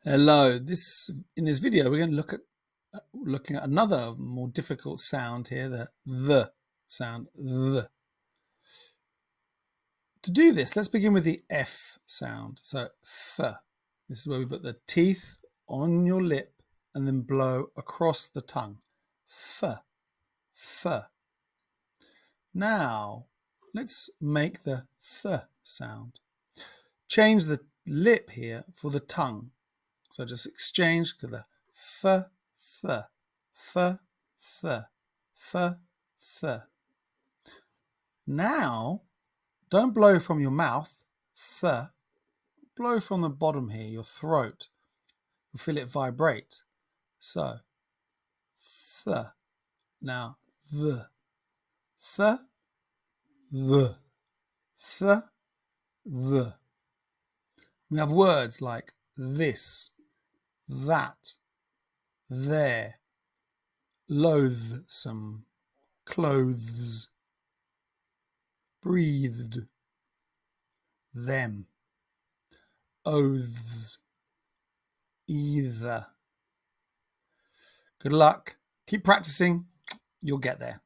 Hello. In this video we're going to look at looking at another more difficult sound here, the sound the. To do this, let's begin with the F sound. So f. This is where we put the teeth on your lip and then blow across the tongue. F. F. Now let's make the th sound. Change the lip here for the tongue. So just exchange the f, th, f, th, f, th. Now, don't blow from your mouth, th. Blow from the bottom here, your throat. You'll feel it vibrate. So, th. Now, the. Th, the. Th, the. We have words like this, that, there, loathsome, kləʊðz, briːðd, them, əʊðz, æɪðə. Good luck. Keep practicing. You'll get there.